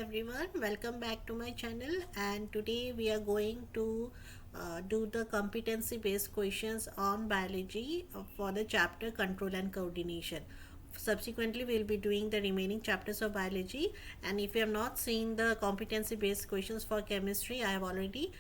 everyone, welcome back to my channel, and today we are going to do the competency based questions on biology for the chapter control and coordination. Subsequently we will be doing the remaining chapters of biology, and if you have not seen the competency based questions for chemistry, I have already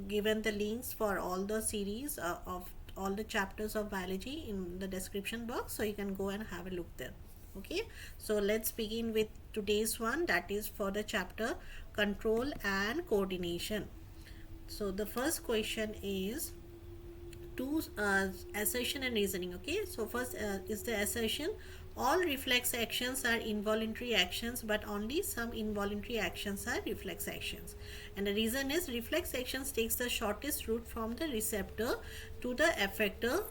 given the links for all the series of all the chapters of biology in the description box, so you can go and have a look there. Okay, so let's begin with today's one, that is for the chapter control and coordination. So the first question is to assertion and reasoning. Okay, so first is the assertion: all reflex actions are involuntary actions, but only some involuntary actions are reflex actions. And the reason is reflex actions takes the shortest route from the receptor to the effector,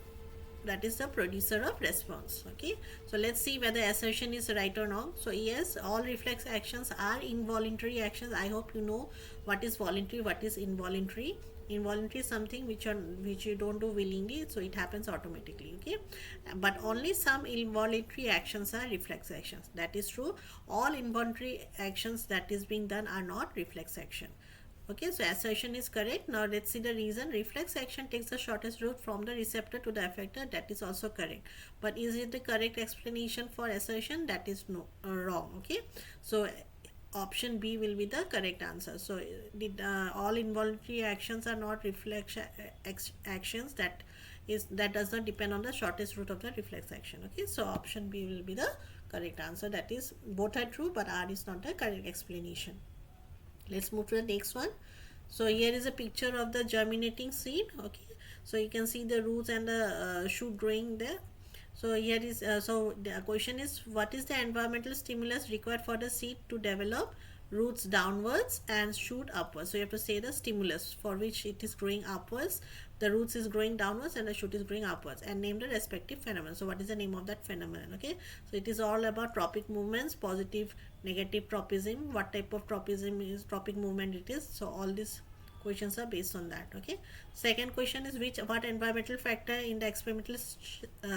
that is the producer of response. Okay, so let's see whether assertion is right or wrong. So yes, all reflex actions are involuntary actions. I hope you know what is voluntary, what is involuntary. Involuntary is something which you don't do willingly, so it happens automatically. Okay, but only some involuntary actions are reflex actions. That is true. All involuntary actions that is being done are not reflex action. Okay, so assertion is correct. Now let's see the reason. Reflex action takes the shortest route from the receptor to the effector. That is also correct. But is it the correct explanation for assertion? That is no wrong. Okay, so option B will be the correct answer. So all involuntary actions are not reflex actions. That does not depend on the shortest route of the reflex action. Okay, so option B will be the correct answer. That is, both are true, but R is not the correct explanation. Let's move to the next one. So here is a picture of the germinating seed. Okay, so you can see the roots and the shoot growing there. So here is so the question is, what is the environmental stimulus required for the seed to develop roots downwards and shoot upwards? So you have to say the stimulus for which it is growing upwards, the roots is growing downwards and the shoot is growing upwards, and name the respective phenomenon. So what is the name of that phenomenon? Okay, so it is all about tropic movements, positive, negative tropism, what type of tropism is tropic movement it is. So all these questions are based on that. Okay, second question is, what environmental factor in the experimental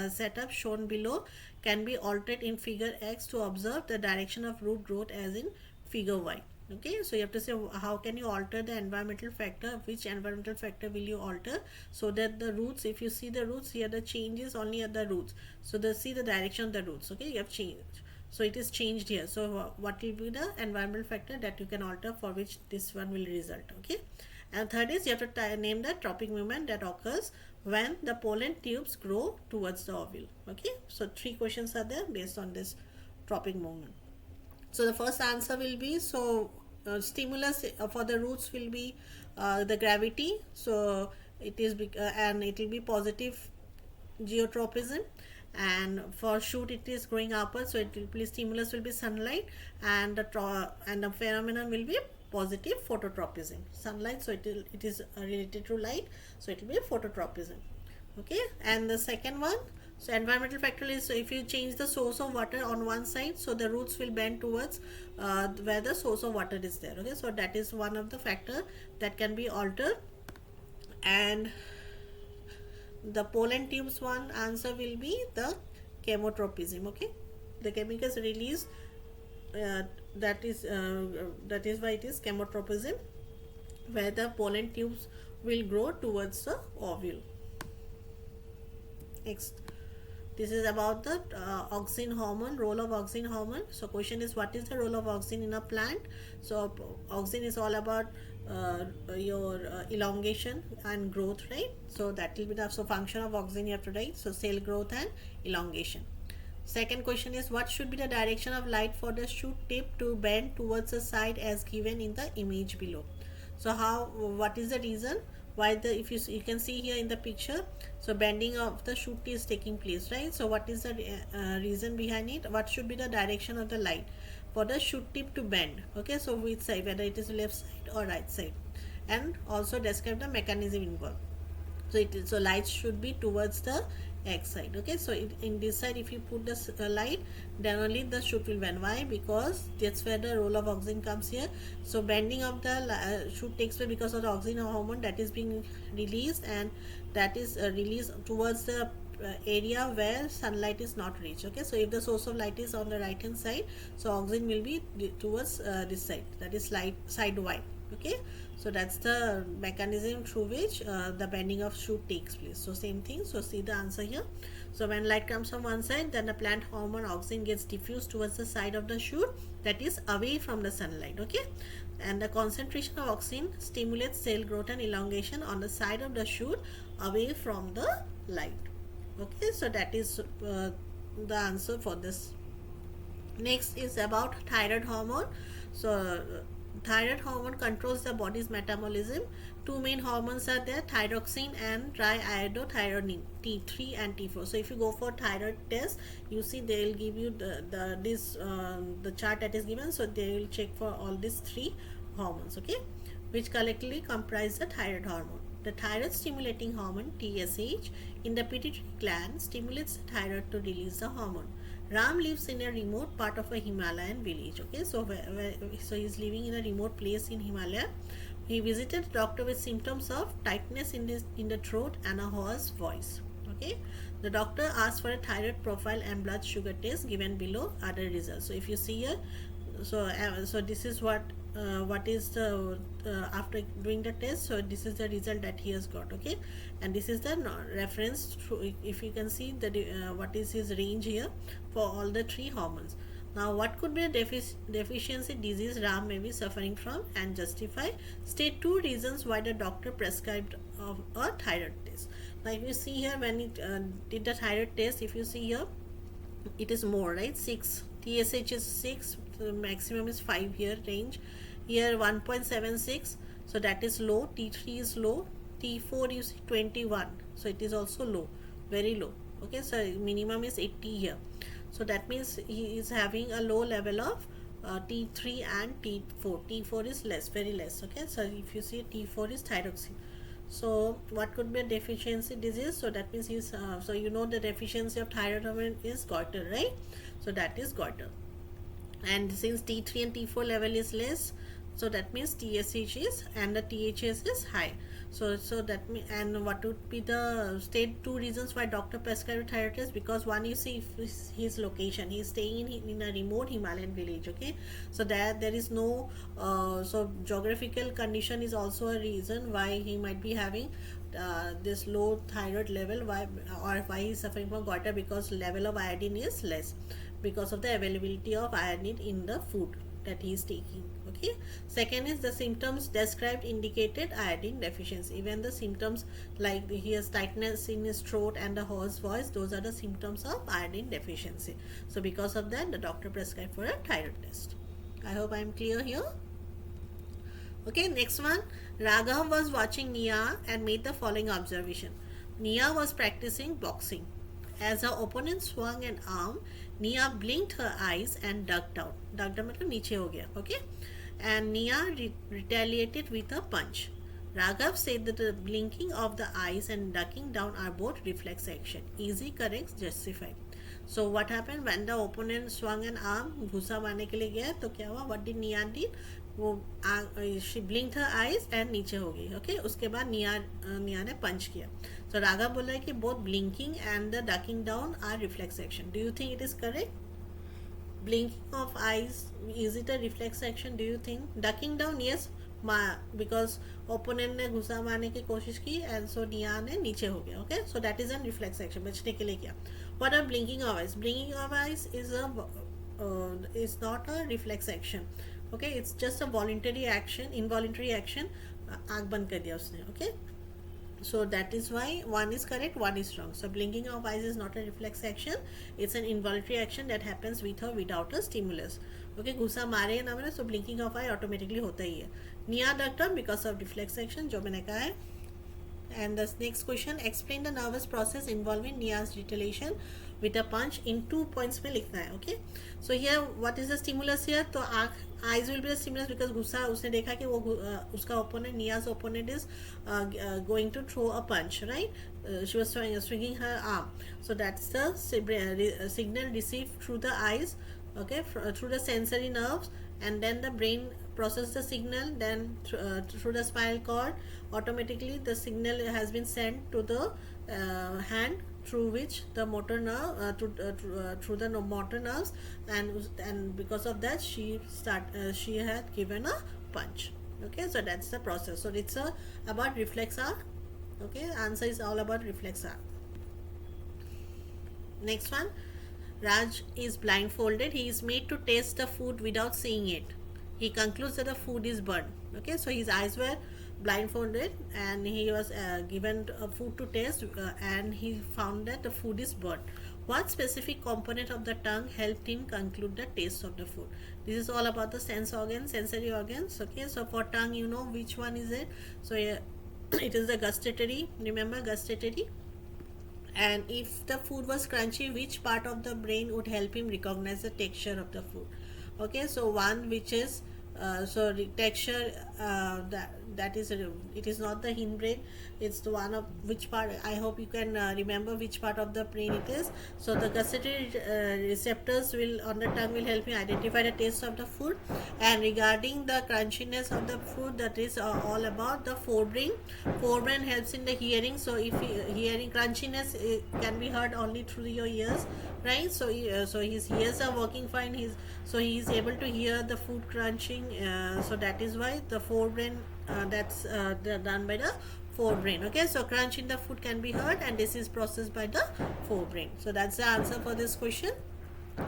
setup shown below can be altered in figure X to observe the direction of root growth as in figure Y? Okay, so you have to say how can you alter the environmental factor, which environmental factor will you alter, so that the roots, if you see the roots here, the change is only at the roots, so see the direction of the roots. Okay, you have changed, so it is changed here. So what will be the environmental factor that you can alter for which this one will result? Okay, and third is, you have to name the tropic movement that occurs when the pollen tubes grow towards the ovule. Okay, so three questions are there based on this tropic movement. So the first answer will be, so stimulus for the roots will be the gravity. So it is and it will be positive geotropism, and for shoot it is growing upwards, so it will be stimulus will be sunlight, and the phenomenon will be positive phototropism, sunlight. So it is related to light, so it will be phototropism. Okay, and the second one, so environmental factor is, so if you change the source of water on one side, so the roots will bend towards where the source of water is there. Okay, so that is one of the factor that can be altered. And the pollen tubes one answer will be the chemotropism. Okay, the chemicals released, that is why it is chemotropism, where the pollen tubes will grow towards the ovule. Next, this is about the auxin hormone, role of auxin hormone. So question is, what is the role of auxin in a plant? So auxin is all about your elongation and growth, right? So that will be the function of auxin you have to write. So cell growth and elongation. Second question is, what should be the direction of light for the shoot tip to bend towards the side as given in the image below? So what is the reason why if you can see here in the picture, so bending of the shoot is taking place, right? So what is the reason behind it? What should be the direction of the light for the shoot tip to bend? Okay, so which side, whether it is left side or right side, and also describe the mechanism involved. So light should be towards the X side. Okay, so in this side, if you put the light, then only the shoot will bend. Why? Because that's where the role of auxin comes here. So bending of the shoot takes place because of the auxin hormone that is being released, and that is released towards the area where sunlight is not reached. Okay, so if the source of light is on the right hand side, so oxygen will be towards this side, that is side Y. Okay, so that's the mechanism through which the bending of shoot takes place. So same thing, so see the answer here. So when light comes from one side, then the plant hormone auxin gets diffused towards the side of the shoot, that is away from the sunlight. Okay, and the concentration of auxin stimulates cell growth and elongation on the side of the shoot away from the light. Okay, so that is the answer for this. Next is about thyroid hormone. So thyroid hormone controls the body's metabolism. Two main hormones are there, thyroxine and triiodothyronine, T3 and T4. So if you go for thyroid test, you see they will give you the chart that is given. So they will check for all these three hormones, okay, which collectively comprise the thyroid hormone. The thyroid stimulating hormone TSH in the pituitary gland stimulates the thyroid to release the hormone. Ram lives in a remote part of a Himalayan village. Okay, so so he's living in a remote place in Himalaya. He visited the doctor with symptoms of tightness in the throat and a hoarse voice. Okay, the doctor asked for a thyroid profile and blood sugar test. Given below are the results. So if you see here, so this is what is the after doing the test, so this is the result that he has got. Okay, and this is the reference through, if you can see the what is his range here for all the three hormones. Now what could be a deficiency disease Ram may be suffering from, and justify. State two reasons why the doctor prescribed a thyroid test. Now if you see here, when it did the thyroid test, if you see here, it is more, right? 6, TSH is 6, so maximum is 5 here range. Here 1.76, so that is low. T3 is low. T4 is 21, so it is also low, very low. Okay, so minimum is 80 here. So that means he is having a low level of T3 and T4. T4 is less, very less. Okay, so if you see, T4 is thyroxine. So what could be a deficiency disease? So that means he's so you know the deficiency of thyroid hormone is goiter, right? So that is goiter. And since T3 and T4 level is less, so that means TSH is and the THS is high. So that and what would be the state two reasons why doctor prescribed thyroid test? Because one, you see his location, he is staying in a remote Himalayan village. Okay, so there is no so geographical condition is also a reason why he might be having this low thyroid level, why he is suffering from goiter, because level of iodine is less because of the availability of iodine in the food that he is taking. Okay, second is the symptoms described indicated iodine deficiency. Even the symptoms like he has tightness in his throat and a hoarse voice, those are the symptoms of iodine deficiency. So because of that, the doctor prescribed for a thyroid test. I hope I am clear here. Okay, next one. Raghav was watching Nia and made the following observation. Nia was practicing boxing. As her opponent swung an arm, Nia blinked her eyes and ducked down. Ducked down मतलब नीचे हो गया. Okay, and Nia retaliated with a punch. Raghav said that the blinking of the eyes and ducking down are both reflex action. Easy, correct, justified. So what happened when the opponent swung an arm, घुसा मारने के लिए गया, तो क्या हुआ? What did Nia did? वो she blinked her eyes and नीचे हो गई. Okay, उसके बाद Nia ने punch किया. So Raghav बोला है कि both blinking and the ducking down are reflex action. Do you think it is correct? Blinking of eyes, is it a reflex action? Do you think? Ducking down, yes, because opponent ने घुसा मारने की कोशिश की and so Nia ने नीचे हो गया. Okay, so that is a reflex action, बचने के लिए किया. What are blinking of eyes? Blinking of eyes is not a reflex action. Okay, it's just a voluntary action, involuntary action. आँख बंद कर दिया उसने. Okay, so that is why one is correct, one is wrong. So blinking of eyes is not a reflex action, it's an involuntary action that happens with or without a stimulus. Okay, घुसा मारे ना मारे, so blinking of eye automatically होता ही है. Nia ducked down because of reflex action, जो मैंने कहा है. And the next question, explain the nervous process involving Nia's retaliation with a punch in 2 points में लिखना है. Okay, so here what is the stimulus here? तो eyes will be the stimulus because घुसा, उसने देखा कि वो उसका opponent, Nia's opponent is going to throw a punch, right? She was swinging her arm, so that's the signal received through the eyes, okay, through the sensory nerves, and then the brain process the signal, then through the spinal cord automatically the signal has been sent to the hand through which the motor nerve through the motor nerves, and because of that she had given a punch. Okay, so that's the process. So it's about reflex arc. Okay, answer is all about reflex arc. Next one, Raj is blindfolded. He is made to taste the food without seeing it. He concludes that the food is burnt. Okay, so his eyes were blindfolded and he was given food to taste, and he found that the food is burnt. What specific component of the tongue helped him conclude the taste of the food? This is all about the sensory organs. Okay, so for tongue, you know which one is it. So it is the gustatory. Remember gustatory. And if the food was crunchy, which part of the brain would help him recognize the texture of the food? Okay, so one which is so the texture, that is it is not the hindbrain. It's the one of which part. I hope you can remember which part of the brain it is. So the gustatory receptors will on the tongue will help me identify the taste of the food. And regarding the crunchiness of the food, that is all about the forebrain. Forebrain helps in the hearing. So if hearing crunchiness can be heard only through your ears, right? So so his ears are working fine. He is able to hear the food crunching. So that is why the forebrain, that's done by the forebrain. Okay, so crunch in the food can be heard, and this is processed by the forebrain. So that's the answer for this question.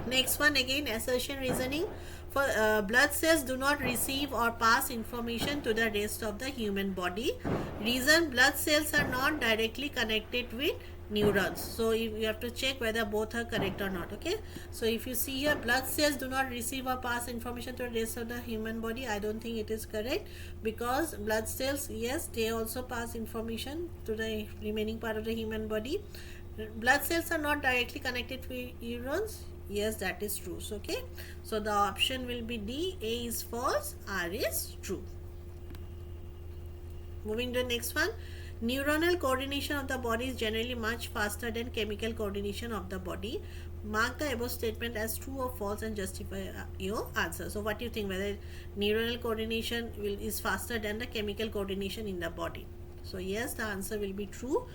Next one, again assertion reasoning. For blood cells do not receive or pass information to the rest of the human body. Reason, blood cells are not directly connected with neurons. So you have to check whether both are correct or not. Okay, so if you see here, blood cells do not receive or pass information to the rest of the human body, I don't think it is correct, because blood cells, yes, they also pass information to the remaining part of the human body. Blood cells are not directly connected with neurons. Yes, that is true. So, okay, so the option will be D. A is false, R is true. Moving to the next one. Neuronal coordination of the body is generally much faster than chemical coordination of the body. Mark the above statement as true or false and justify your answer. So what do you think, whether neuronal coordination is faster than the chemical coordination in the body? So yes, the answer will be true.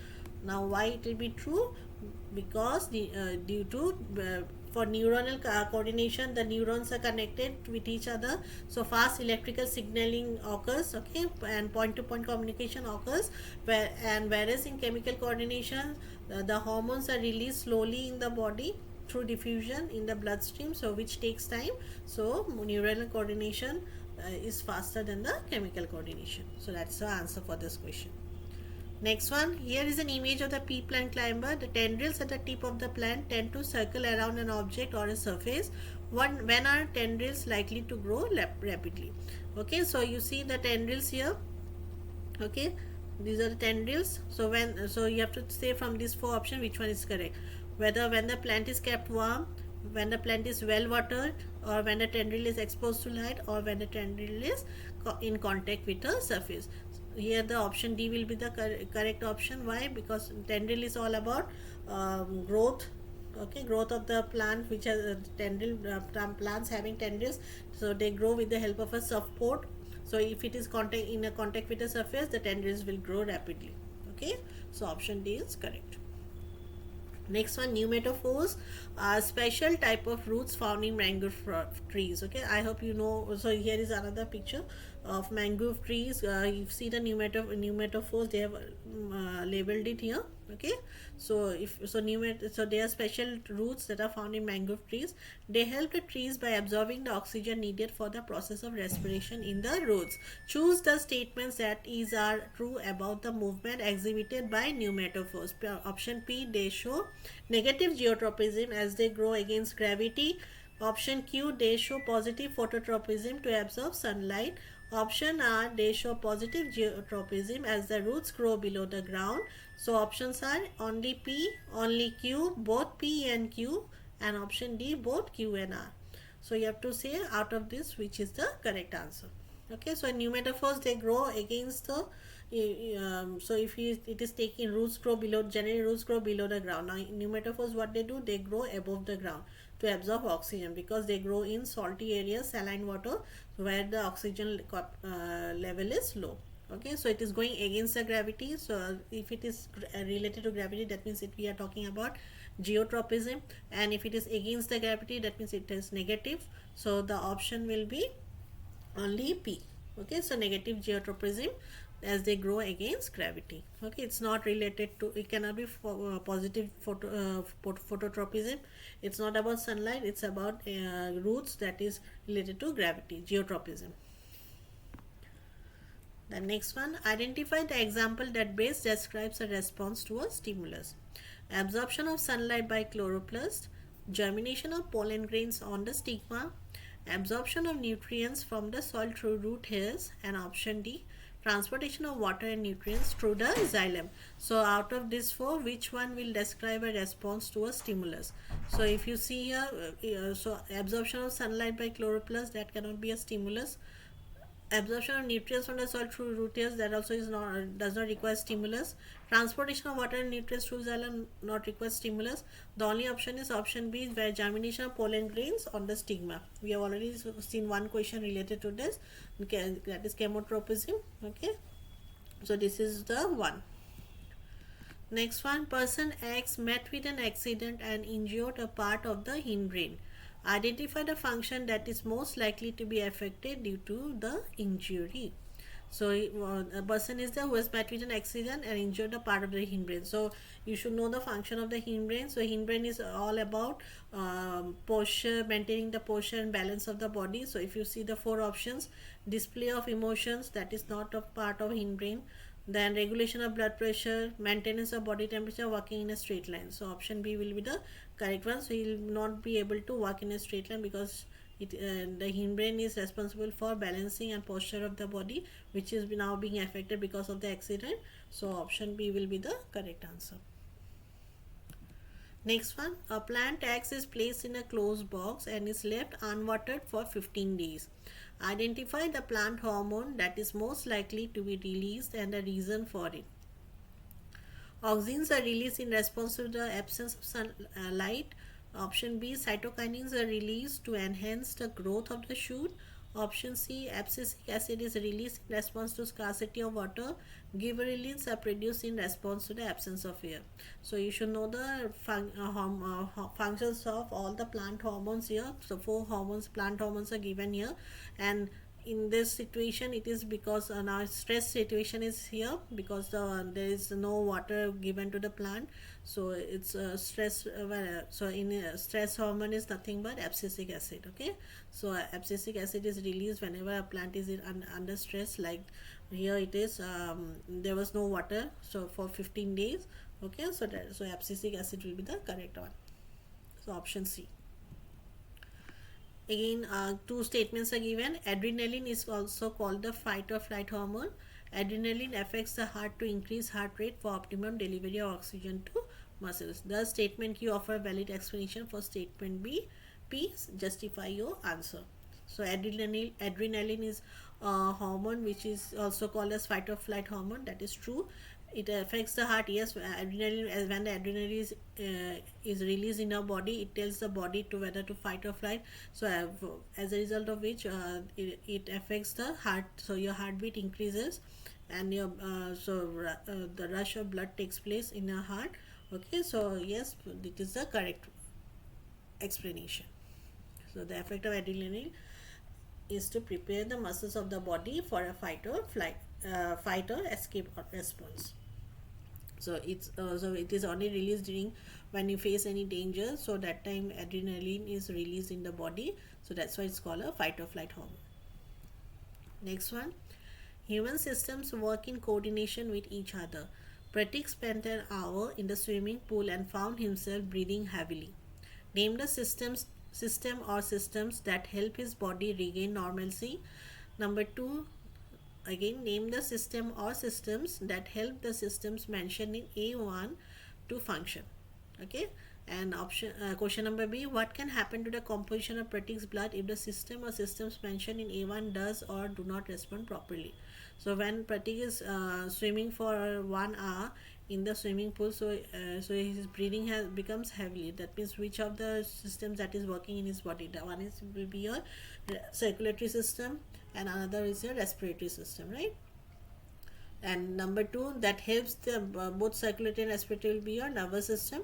Now why it will be true? Because due to for neuronal coordination, the neurons are connected with each other, so fast electrical signaling occurs. Okay, and point to point communication occurs, whereas in chemical coordination, the hormones are released slowly in the body through diffusion in the bloodstream, so which takes time. So neuronal coordination is faster than the chemical coordination. So that's the answer for this question. Next one, here is an image of the pea plant climber. The tendrils at the tip of the plant tend to circle around an object or a surface. When are tendrils likely to grow rapidly? Okay, so you see the tendrils here. Okay, these are the tendrils. So you have to say from these four options which one is correct. Whether when the plant is kept warm, when the plant is well watered, or when the tendril is exposed to light, or when the tendril is in contact with a surface. Here the option D will be the correct option. Why? Because tendril is all about growth. Okay, growth of the plant, which has tendril, plants having tendrils, so they grow with the help of a support. So if it is in a contact with the surface, the tendrils will grow rapidly. Okay, so option D is correct. Next one, pneumatophores are special type of roots found in mangrove trees. Okay, I hope you know. So here is another picture of mangrove trees. You see the pneumatophores, they have labeled it here. Okay, so so they are special roots that are found in mangrove trees. They help the trees by absorbing the oxygen needed for the process of respiration in the roots. Choose the statements that are true about the movement exhibited by pneumatophores. Option P, they show negative geotropism as they grow against gravity. Option Q, they show positive phototropism to absorb sunlight. Option R, they show positive geotropism as the roots grow below the ground. So options are only P, only Q, both P and Q, and option D, both Q and R. So you have to say out of this which is the correct answer. Okay, so pneumatophores, they grow against the so if it is taking roots grow below, generally roots grow below the ground. Now pneumatophores, what they do, they grow above the ground to absorb oxygen, because they grow in salty areas, saline water, where the oxygen level is low. Okay, so it is going against the gravity. So if it is related to gravity, that means we are talking about geotropism, and if it is against the gravity, that means it is negative. So the option will be only P. Okay, so negative geotropism as they grow against gravity. Okay, it's not related to, it cannot be positive phototropism. It's not about sunlight, it's about roots, that is related to gravity, geotropism. The next one, identify the example that best describes a response to a stimulus. Absorption of sunlight by chloroplast, germination of pollen grains on the stigma, absorption of nutrients from the soil through root hairs, and option D, transportation of water and nutrients through the xylem. So out of these four, which one will describe a response to a stimulus? So if you see here, so absorption of sunlight by chloroplast, that cannot be a stimulus. Absorption of nutrients from the soil through root hairs, that also is not, does not require stimulus. Transportation of water and nutrients through xylem, not require stimulus. The only option is option B, where germination of pollen grains on the stigma. We have already seen one question related to this, okay, that is chemotropism. Okay, so this is the one. Next one, person X met with an accident and injured a part of the hindbrain. Identify the function that is most likely to be affected due to the injury. So a person is there who has met with an accident and injured a part of the hindbrain. So you should know the function of the hindbrain. So hindbrain is all about posture, maintaining the posture and balance of the body. So if you see the four options, display of emotions, that is not a part of hindbrain. Then regulation of blood pressure, maintenance of body temperature, walking in a straight line. So option B will be the correct one. So he will not be able to walk in a straight line because the hindbrain is responsible for balancing and posture of the body, which is now being affected because of the accident. So option B will be the correct answer. Next one, a plant X is placed in a closed box and is left unwatered for 15 days. Identify the plant hormone that is most likely to be released and the reason for it. Auxins are released in response to the absence of sunlight. Option B, cytokinins are released to enhance the growth of the shoot. Option C, abscisic acid is released in response to scarcity of water. Gibberellins are produced in response to the absence of air. So you should know the functions of all the plant hormones here. So four hormones, plant hormones are given here, and in this situation it is because now stress situation is here because there is no water given to the plant, so it's stress. So in stress hormone is nothing but abscisic acid. Okay, so abscisic acid is released whenever a plant is under stress, like here it is, there was no water so for 15 days. Okay, so abscisic acid will be the correct one. So option C. Again, two statements are given. Adrenaline is also called the fight or flight hormone. Adrenaline affects the heart to increase heart rate for optimum delivery of oxygen to muscles. The statement Q offer valid explanation for statement B. P, justify your answer. So adrenaline is a hormone which is also called as fight or flight hormone. That is true. It affects the heart. Yes, adrenaline, when the adrenaline is released in our body, it tells the body to whether to fight or flight. So as a result of which it affects the heart. So your heartbeat increases, and your the rush of blood takes place in your heart. Okay, so yes, it is the correct explanation. So the effect of adrenaline is to prepare the muscles of the body for a fight or flight, fight or escape response. So it is only released during when you face any danger. So that time adrenaline is released in the body. So that's why it's called a fight or flight hormone. Next one, human systems work in coordination with each other. Pratik spent an hour in the swimming pool and found himself breathing heavily. Name the system or systems that help his body regain normalcy. Number two, again name the system or systems that help the systems mentioned in A1 to function. Okay, and option question number B, what can happen to the composition of Pratik's blood if the system or systems mentioned in A1 does or do not respond properly? So when Pratik is swimming for 1 hour in the swimming pool, so his breathing becomes heavy. That means which of the systems that is working in his body? The one is will be your circulatory system, and another is your respiratory system, right? And number two, that helps the both circulatory and respiratory will be your nervous system.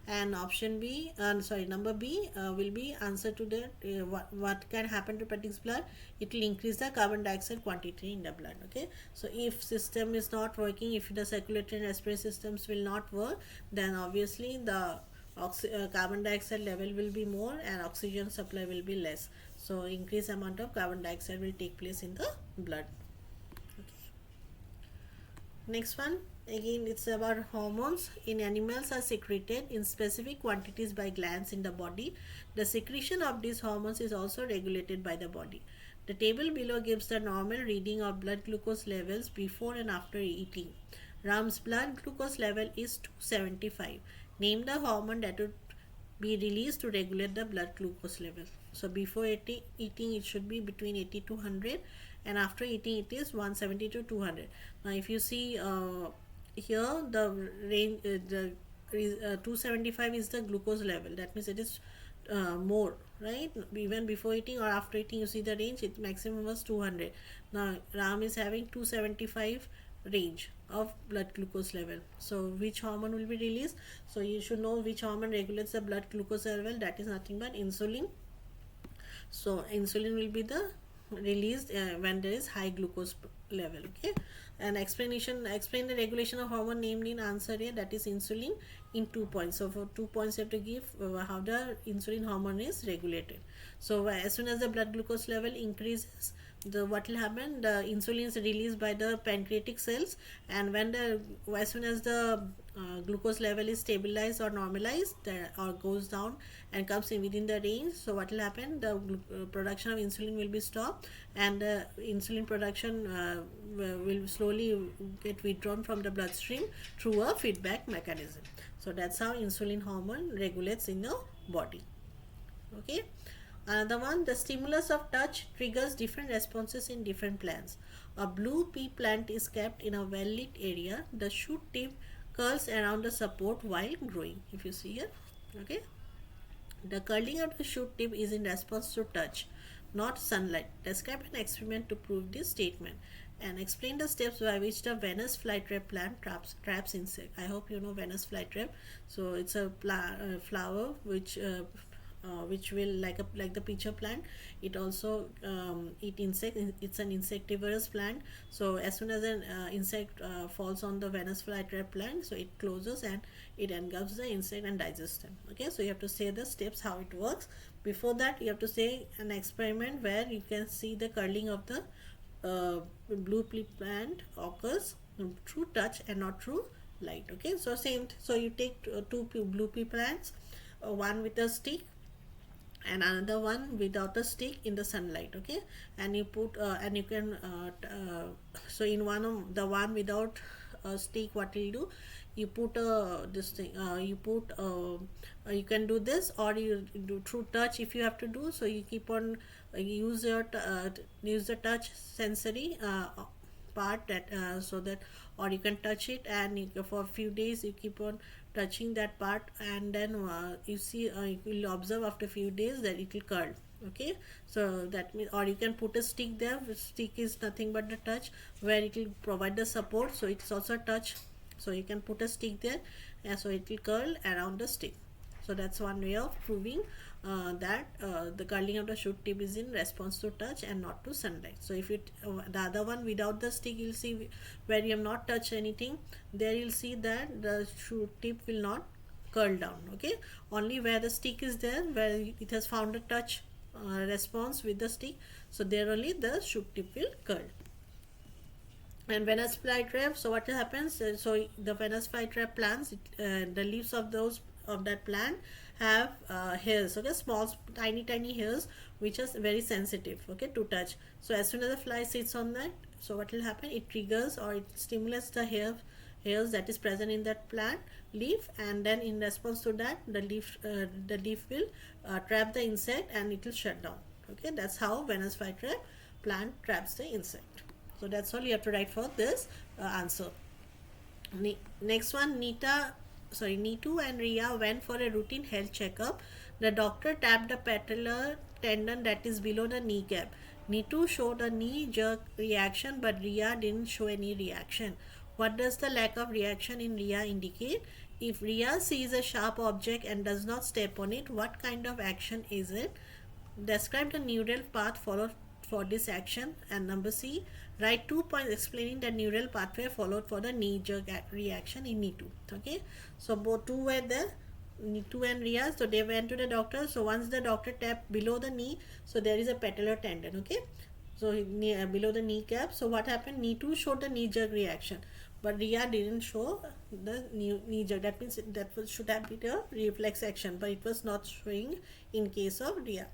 And option B, number B will be answer to the what can happen to patient's blood. It will increase the carbon dioxide quantity in the blood. Okay, so if system is not working, if the circulatory and respiratory systems will not work, then obviously the carbon dioxide level will be more and oxygen supply will be less. So increased amount of carbon dioxide will take place in the blood. Next one, again it's about hormones. In animals are secreted in specific quantities by glands in the body. The secretion of these hormones is also regulated by the body. The table below gives the normal reading of blood glucose levels before and after eating. Ram's blood glucose level is 275. Name the hormone that would be released to regulate the blood glucose level. So before eating it should be between 80 to 100, and after eating it is 170 to 200. Now if you see here the range, the 275 is the glucose level. That means it is more, right? Even before eating or after eating, you see the range, it maximum was 200. Now Ram is having 275 range of blood glucose level. So which hormone will be released? So you should know which hormone regulates the blood glucose level. That is nothing but insulin. So insulin will be the released when there is high glucose level. Okay, and explain the regulation of hormone named in answer here, that is insulin, in 2 points. So for 2 points you have to give how the insulin hormone is regulated. So as soon as the blood glucose level increases, what will happen, the insulin is released by the pancreatic cells, and when as soon as the glucose level is stabilized or normalized or goes down and comes in within the range, so what will happen, the production of insulin will be stopped, and the insulin production will slowly get withdrawn from the bloodstream through a feedback mechanism. So that's how insulin hormone regulates in the body. Okay, another one, the stimulus of touch triggers different responses in different plants. A blue pea plant is kept in a well lit area. The shoot tip curls around the support while growing. If you see here, okay, the curling of the shoot tip is in response to touch, not sunlight. Describe an experiment to prove this statement, and explain the steps by which the Venus flytrap plant traps insect. I hope you know Venus flytrap. So it's a flower which will like the peach plant. It also eat insect. It's an insectivorous plant. So as soon as an insect falls on the Venus flytrap plant, so it closes and it engulfs the insect and digests them. Okay, so you have to say the steps how it works. Before that, you have to say an experiment where you can see the curling of the blue pea plant occurs through touch and not through light. Okay, so same. So you take two blue pea plants, one with a stick and another one without a stick in the sunlight. Okay, and you put and you can so in one of the one without a stick, what you do, you put this thing you put you can do this, or you do through touch if you have to do. So you keep on use use the touch sensory part, that so that, or you can touch it and for a few days you keep on touching that part, and then you see you will observe after a few days that it will curl. Okay, so that means, or you can put a stick there. Stick is nothing but the touch, where it will provide the support, so it's also touch. So you can put a stick there, and so it will curl around the stick. So that's one way of proving that the curling of the shoot tip is in response to touch and not to sunlight. So if it the other one without the stick, you'll see where you have not touched anything, there you'll see that the shoot tip will not curl down. Okay, only where the stick is there, where it has found a touch response with the stick, so there only the shoot tip will curl. And Venus flytrap, so what happens, so the Venus flytrap plants, the leaves of that plant have hairs. Okay, small tiny hairs which are very sensitive, okay, to touch. So as soon as the fly sits on that, so what will happen, it triggers or it stimulates the hairs that is present in that plant leaf, and then in response to that, the leaf will trap the insect and it will shut down. Okay, that's how Venus flytrap plant traps the insect. So that's all you have to write for this answer. Next one, Neetu and Ria went for a routine health checkup. The doctor tapped the patellar tendon that is below the kneecap. Neetu showed a knee-jerk reaction, but Ria didn't show any reaction. What does the lack of reaction in Ria indicate? If Ria sees a sharp object and does not step on it, what kind of action is it? Describe the neural path followed for this action. And number C, write 2 points explaining the neural pathway followed for the knee-jerk reaction in Neetu. Okay, so both two were there, Neetu and Ria. So they went to the doctor. So once the doctor tapped below the knee, so there is a patellar tendon. Okay, so below the kneecap. So what happened? Neetu showed the knee-jerk reaction, but Ria didn't show the knee-jerk. That means that should have been a reflex action, but it was not showing in case of Ria.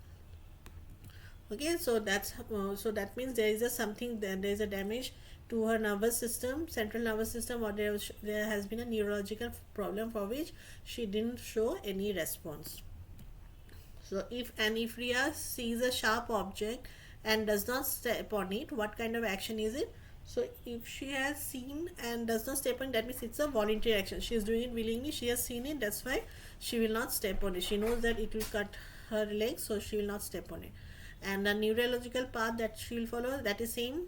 Okay, so that means there is a something, there is a damage to her nervous system, central nervous system, or there has been a neurological problem for which she didn't show any response. So if Ria sees a sharp object and does not step on it, what kind of action is it? So if she has seen and does not step on it, that means it's a voluntary action. She is doing it willingly. She has seen it. That's why she will not step on it. She knows that it will cut her legs, so she will not step on it. And the neurological path that she will follow, that is same.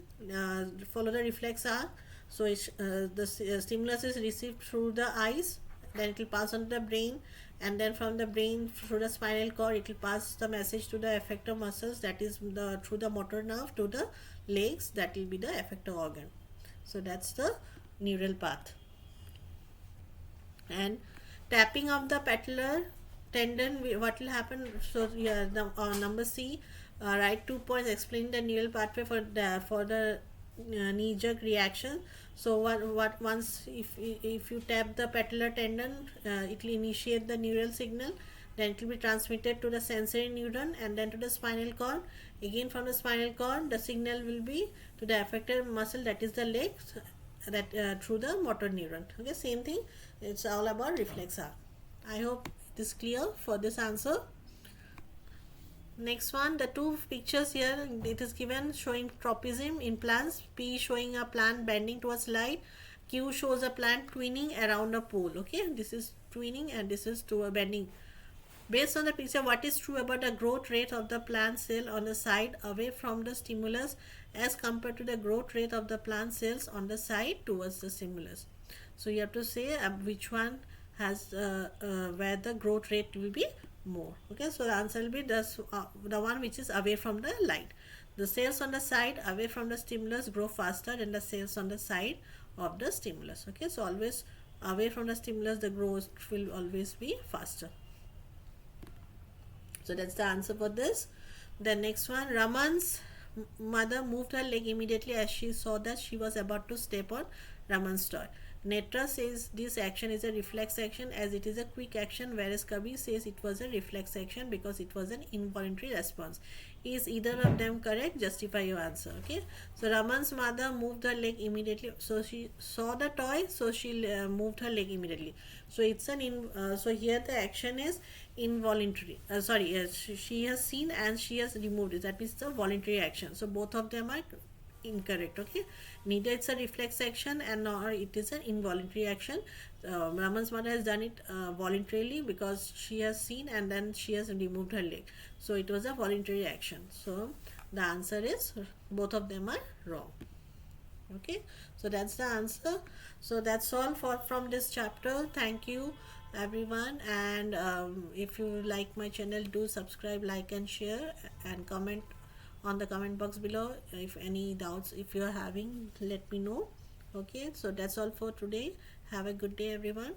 Follow the reflex arc. So the stimulus is received through the eyes, then it will pass on to the brain, and then from the brain through the spinal cord it will pass the message to the effector muscles, that is through the motor nerve to the legs, that will be the effector organ. So that's the neural path. And tapping of the patellar tendon, what will happen? So yeah, the number C, write 2 points explaining the neural pathway for the knee jerk reaction. So what once if you tap the patellar tendon, it will initiate the neural signal, then it will be transmitted to the sensory neuron and then to the spinal cord. Again from the spinal cord the signal will be to the effector muscle, that is the legs, that through the motor neuron. Okay, same thing, it's all about reflex arc. I hope it is clear for this answer. Next one, the two pictures here, it is given showing tropism in plants. P showing a plant bending towards light. Q shows a plant twinning around a pole. Okay, this is twinning and this is to a bending. Based on the picture, what is true about the growth rate of the plant cell on the side away from the stimulus as compared to the growth rate of the plant cells on the side towards the stimulus? So you have to say which one has where the growth rate will be more. Okay, so the answer will be the one which is away from the light. The cells on the side away from the stimulus grow faster than the cells on the side of the stimulus. Okay, so always away from the stimulus the growth will always be faster. So that's the answer for this. The next one, Raman's mother moved her leg immediately as she saw that she was about to step on Raman's toy. Netra says this action is a reflex action as it is a quick action, whereas Kabir says it was a reflex action because it was an involuntary response. Is either of them correct? Justify your answer. Okay, so Raman's mother moved her leg immediately, so she saw the toy, so she moved her leg immediately. So it's so here the action is involuntary. She has seen and she has removed it, that means it's a voluntary action. So both of them are incorrect. Okay, neither it's a reflex action and nor it is an involuntary action. Raman's mother has done it voluntarily because she has seen and then she has removed her leg, so it was a voluntary action. So the answer is both of them are wrong. Okay, so that's the answer. So that's all from this chapter. Thank you everyone, and if you like my channel, do subscribe, like and share, and comment on the comment box below. If any doubts if you're having, let me know. Okay, so that's all for today. Have a good day everyone.